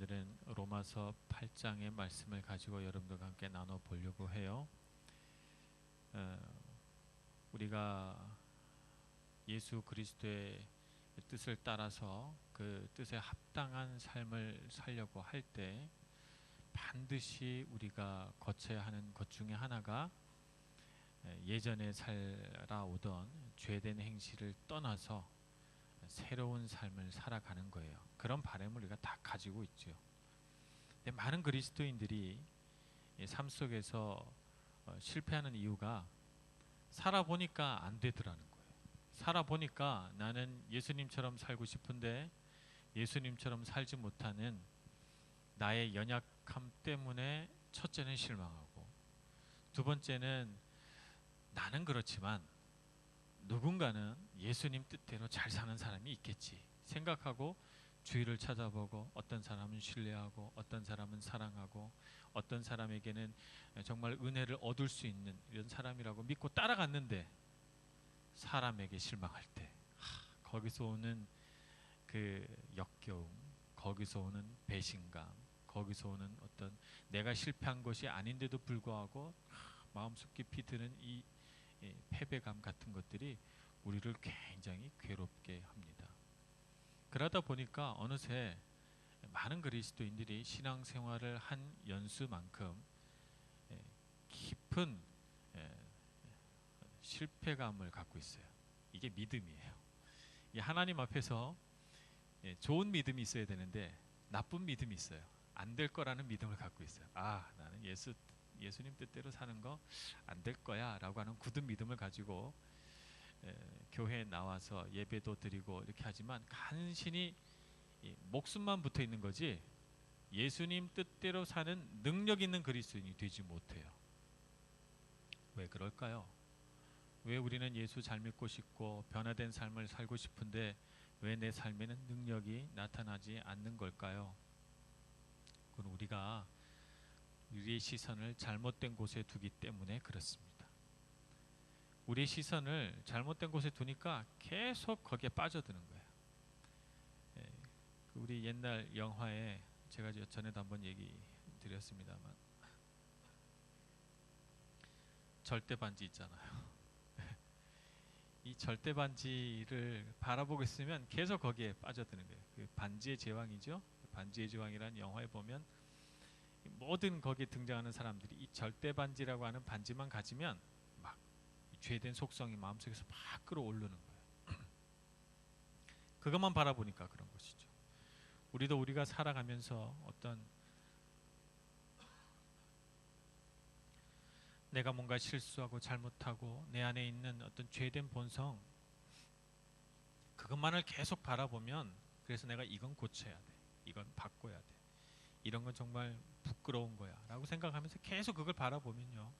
오늘은 로마서 8장의 말씀을 가지고 여러분들과 함께 나눠보려고 해요. 우리가 예수 그리스도의 뜻을 따라서 그 뜻에 합당한 삶을 살려고 할 때 반드시 우리가 거쳐야 하는 것 중에 하나가 예전에 살아오던 죄된 행실을 떠나서 새로운 삶을 살아가는 거예요. 그런 바람을 우리가 다 가지고 있죠. 근데 많은 그리스도인들이 삶 속에서 실패하는 이유가 살아보니까 안 되더라는 거예요. 살아보니까 나는 예수님처럼 살고 싶은데 예수님처럼 살지 못하는 나의 연약함 때문에 첫째는 실망하고, 두 번째는 나는 그렇지만 누군가는 예수님 뜻대로 잘 사는 사람이 있겠지 생각하고 주위를 찾아보고, 어떤 사람은 신뢰하고, 어떤 사람은 사랑하고, 어떤 사람에게는 정말 은혜를 얻을 수 있는 이런 사람이라고 믿고 따라갔는데, 사람에게 실망할 때 거기서 오는 그 역겨움, 거기서 오는 배신감, 거기서 오는 어떤 내가 실패한 것이 아닌데도 불구하고 마음속 깊이 드는 이 패배감 같은 것들이 우리를 굉장히 괴롭게 합니다. 그러다 보니까 어느새 많은 그리스도인들이 신앙생활을 한 연수만큼 깊은 실패감을 갖고 있어요. 이게 믿음이에요. 이 하나님 앞에서 좋은 믿음이 있어야 되는데 나쁜 믿음이 있어요. 안 될 거라는 믿음을 갖고 있어요. 나는 예수님 뜻대로 사는 거 안 될 거야 라고 하는 굳은 믿음을 가지고 교회에 나와서 예배도 드리고 이렇게 하지만 간신히 목숨만 붙어 있는 거지 예수님 뜻대로 사는 능력 있는 그리스도인이 되지 못해요. 왜 그럴까요? 왜 우리는 예수 잘 믿고 싶고 변화된 삶을 살고 싶은데 왜 내 삶에는 능력이 나타나지 않는 걸까요? 그건 우리가 우리의 시선을 잘못된 곳에 두기 때문에 그렇습니다. 우리의 시선을 잘못된 곳에 두니까 계속 거기에 빠져드는 거예요. 우리 옛날 영화에 제가 전에도 한번 얘기 드렸습니다만 절대반지 있잖아요. 이 절대반지를 바라보고 있으면 계속 거기에 빠져드는 거예요. 그 반지의 제왕이죠. 반지의 제왕이라는 영화에 보면 모든 거기에 등장하는 사람들이 이 절대반지라고 하는 반지만 가지면 막 죄된 속성이 마음속에서 막 끌어오르는 거예요. 그것만 바라보니까 그런 것이죠. 우리도 우리가 살아가면서 어떤 내가 뭔가 실수하고 잘못하고 내 안에 있는 어떤 죄된 본성, 그것만을 계속 바라보면, 그래서 내가 이건 고쳐야 돼, 이건 바꿔야 돼, 이런 건 정말 부끄러운 거야 라고 생각하면서 계속 그걸 바라보면요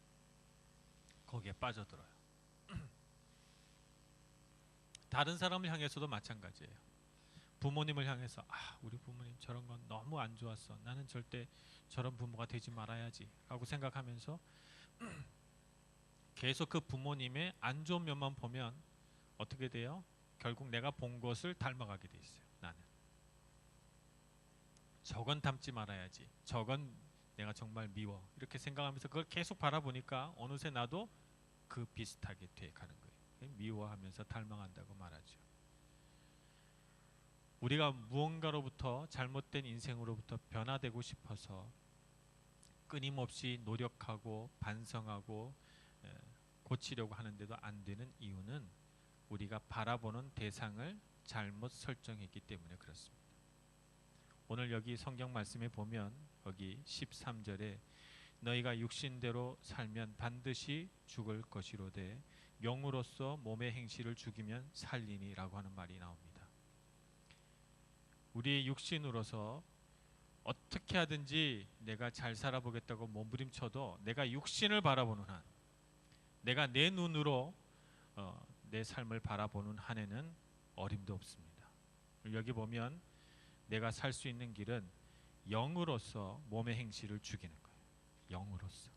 거기에 빠져들어요. 다른 사람을 향해서도 마찬가지예요. 부모님을 향해서 우리 부모님 저런 건 너무 안 좋았어, 나는 절대 저런 부모가 되지 말아야지 라고 생각하면서 계속 그 부모님의 안 좋은 면만 보면 어떻게 돼요? 결국 내가 본 것을 닮아가게 돼 있어요. 나는 저건 닮지 말아야지, 저건 내가 정말 미워, 이렇게 생각하면서 그걸 계속 바라보니까 어느새 나도 그 비슷하게 돼 가는 거예요. 미워하면서 닮아간다고 말하죠. 우리가 무언가로부터, 잘못된 인생으로부터 변화되고 싶어서 끊임없이 노력하고 반성하고 고치려고 하는데도 안 되는 이유는 우리가 바라보는 대상을 잘못 설정했기 때문에 그렇습니다. 오늘 여기 성경 말씀에 보면 여기 13절에 너희가 육신대로 살면 반드시 죽을 것이로되 영으로서 몸의 행실을 죽이면 살리니 라고 하는 말이 나옵니다. 우리의 육신으로서 어떻게 하든지 내가 잘 살아보겠다고 몸부림쳐도 내가 육신을 바라보는 한, 내가 내 눈으로 내 삶을 바라보는 한에는 어림도 없습니다. 여기 보면 내가 살 수 있는 길은 영으로서 몸의 행실을 죽이는 거예요. 영으로서.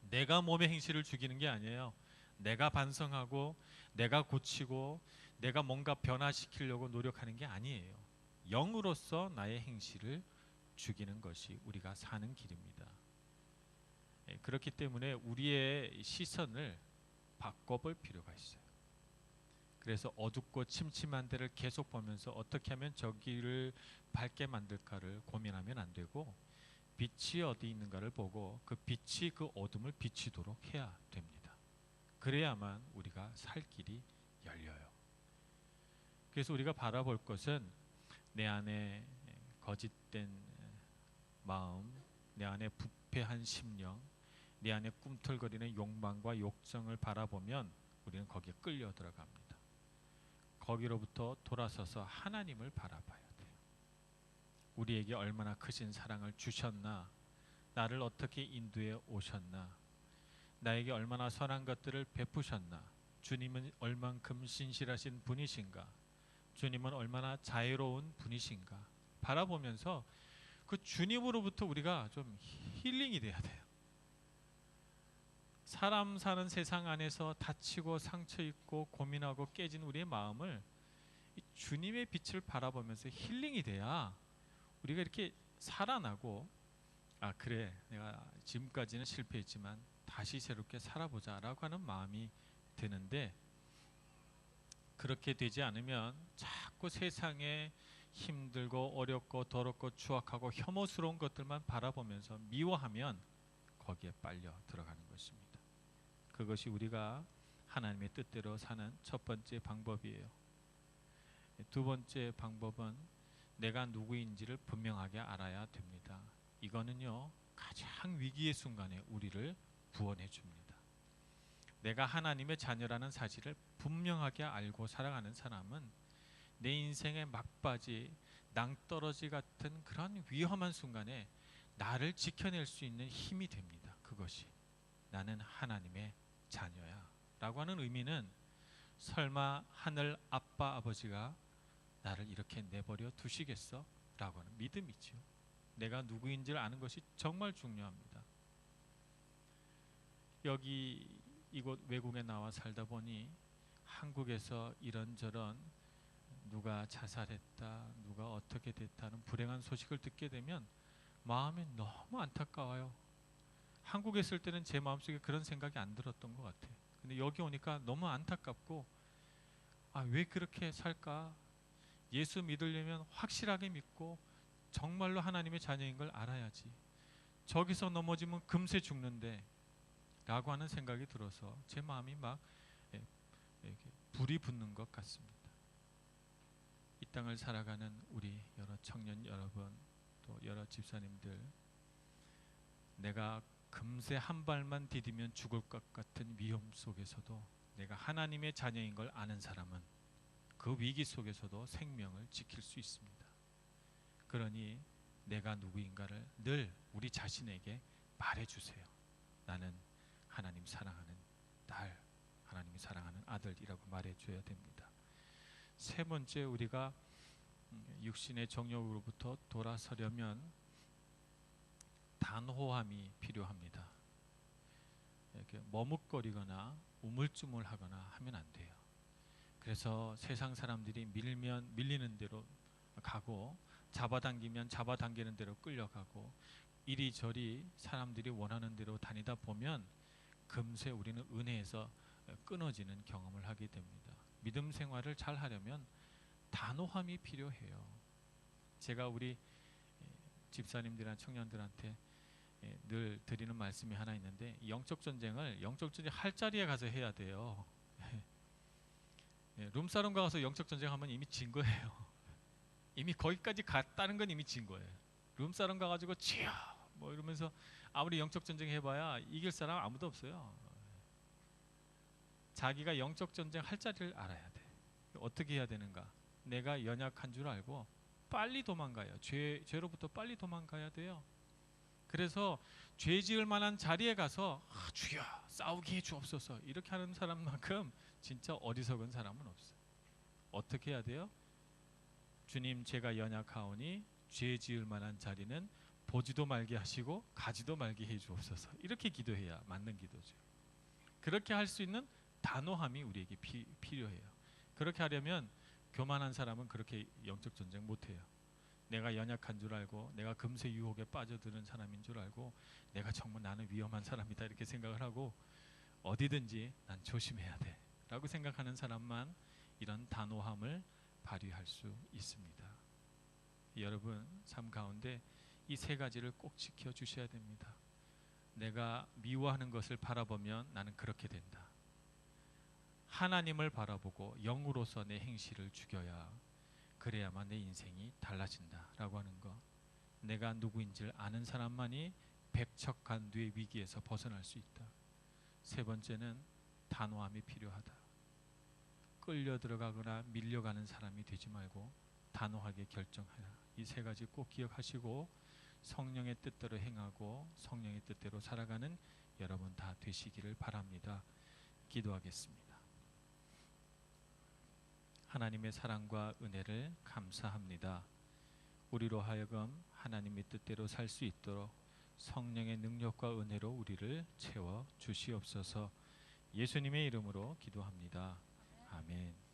내가 몸의 행실을 죽이는 게 아니에요. 내가 반성하고 내가 고치고 내가 뭔가 변화시키려고 노력하는 게 아니에요. 영으로서 나의 행실을 죽이는 것이 우리가 사는 길입니다. 그렇기 때문에 우리의 시선을 바꿔볼 필요가 있어요. 그래서 어둡고 침침한 데를 계속 보면서 어떻게 하면 저기를 밝게 만들까를 고민하면 안 되고, 빛이 어디 있는가를 보고 그 빛이 그 어둠을 비치도록 해야 됩니다. 그래야만 우리가 살 길이 열려요. 그래서 우리가 바라볼 것은 내 안에 거짓된 마음, 내 안에 부패한 심령, 내 안에 꿈틀거리는 욕망과 욕정을 바라보면 우리는 거기에 끌려 들어갑니다. 거기로부터 돌아서서 하나님을 바라봐야 돼요. 우리에게 얼마나 크신 사랑을 주셨나, 나를 어떻게 인도해 오셨나, 나에게 얼마나 선한 것들을 베푸셨나, 주님은 얼만큼 신실하신 분이신가, 주님은 얼마나 자애로운 분이신가 바라보면서 그 주님으로부터 우리가 좀 힐링이 돼야 돼요. 사람 사는 세상 안에서 다치고 상처 입고 고민하고 깨진 우리의 마음을 이 주님의 빛을 바라보면서 힐링이 돼야 우리가 이렇게 살아나고, 아 그래 내가 지금까지는 실패했지만 다시 새롭게 살아보자 라고 하는 마음이 드는데, 그렇게 되지 않으면 자꾸 세상에 힘들고 어렵고 더럽고 추악하고 혐오스러운 것들만 바라보면서 미워하면 거기에 빨려 들어가는 것입니다. 그것이 우리가 하나님의 뜻대로 사는 첫 번째 방법이에요. 두 번째 방법은 내가 누구인지를 분명하게 알아야 됩니다. 이거는요, 가장 위기의 순간에 우리를 구원해 줍니다. 내가 하나님의 자녀라는 사실을 분명하게 알고 살아가는 사람은 내 인생의 막바지, 낭떠러지 같은 그런 위험한 순간에 나를 지켜낼 수 있는 힘이 됩니다. 그것이 나는 하나님의 자녀야 라고 하는 의미는, 설마 하늘 아빠 아버지가 나를 이렇게 내버려 두시겠어? 라고 하는 믿음이죠. 내가 누구인지를 아는 것이 정말 중요합니다. 여기 이곳 외국에 나와 살다 보니 한국에서 이런저런 누가 자살했다, 누가 어떻게 됐다는 불행한 소식을 듣게 되면 마음이 너무 안타까워요. 한국에 있을 때는 제 마음속에 그런 생각이 안 들었던 것 같아요. 근데 여기 오니까 너무 안타깝고, 아, 왜 그렇게 살까? 예수 믿으려면 확실하게 믿고 정말로 하나님의 자녀인 걸 알아야지. 저기서 넘어지면 금세 죽는데 라고 하는 생각이 들어서 제 마음이 막 이렇게 불이 붙는 것 같습니다. 이 땅을 살아가는 우리 여러 청년 여러분, 또 여러 집사님들, 내가 금세 한 발만 디디면 죽을 것 같은 위험 속에서도 내가 하나님의 자녀인 걸 아는 사람은 그 위기 속에서도 생명을 지킬 수 있습니다. 그러니 내가 누구인가를 늘 우리 자신에게 말해주세요. 나는 하나님 사랑하는 딸, 하나님이 사랑하는 아들이라고 말해줘야 됩니다. 세 번째, 우리가 육신의 정욕으로부터 돌아서려면 단호함이 필요합니다. 이렇게 머뭇거리거나 우물쭈물하거나 하면 안 돼요. 그래서 세상 사람들이 밀면 밀리는 대로 가고, 잡아당기면 잡아당기는 대로 끌려가고, 이리저리 사람들이 원하는 대로 다니다 보면 금세 우리는 은혜에서 끊어지는 경험을 하게 됩니다. 믿음 생활을 잘 하려면 단호함이 필요해요. 제가 우리 집사님들이나 청년들한테 늘 드리는 말씀이 하나 있는데, 영적 전쟁을 할 자리에 가서 해야 돼요. 룸사롱 가서 영적 전쟁하면 이미 진 거예요. 이미 거기까지 갔다는 건 이미 진 거예요. 룸사롱 가가지고 치여 뭐 이러면서 아무리 영적 전쟁 해봐야 이길 사람 아무도 없어요. 자기가 영적 전쟁 할 자리를 알아야 돼. 어떻게 해야 되는가? 내가 연약한 줄 알고 빨리 도망가요. 죄로부터 빨리 도망가야 돼요. 그래서 죄 지을 만한 자리에 가서 주여 싸우게 해 주옵소서 이렇게 하는 사람만큼 진짜 어리석은 사람은 없어요. 어떻게 해야 돼요? 주님, 제가 연약하오니 죄 지을 만한 자리는 보지도 말게 하시고 가지도 말게 해 주옵소서. 이렇게 기도해야 맞는 기도죠. 그렇게 할 수 있는 단호함이 우리에게 필요해요. 그렇게 하려면 교만한 사람은 그렇게 영적 전쟁 못해요. 내가 연약한 줄 알고, 내가 금세 유혹에 빠져드는 사람인 줄 알고, 내가 정말 나는 위험한 사람이다 이렇게 생각을 하고, 어디든지 난 조심해야 돼 라고 생각하는 사람만 이런 단호함을 발휘할 수 있습니다. 여러분 삶 가운데 이 세 가지를 꼭 지켜주셔야 됩니다. 내가 미워하는 것을 바라보면 나는 그렇게 된다. 하나님을 바라보고 영으로서 내 행실을 죽여야, 그래야만 내 인생이 달라진다 라고 하는 것. 내가 누구인지를 아는 사람만이 백척간두의 위기에서 벗어날 수 있다. 세 번째는 단호함이 필요하다. 끌려 들어가거나 밀려가는 사람이 되지 말고 단호하게 결정하라. 이 세 가지 꼭 기억하시고 성령의 뜻대로 행하고 성령의 뜻대로 살아가는 여러분 다 되시기를 바랍니다. 기도하겠습니다. 하나님의 사랑과 은혜를 감사합니다. 우리로 하여금 하나님의 뜻대로 살 수 있도록 성령의 능력과 은혜로 우리를 채워 주시옵소서. 예수님의 이름으로 기도합니다. 아멘.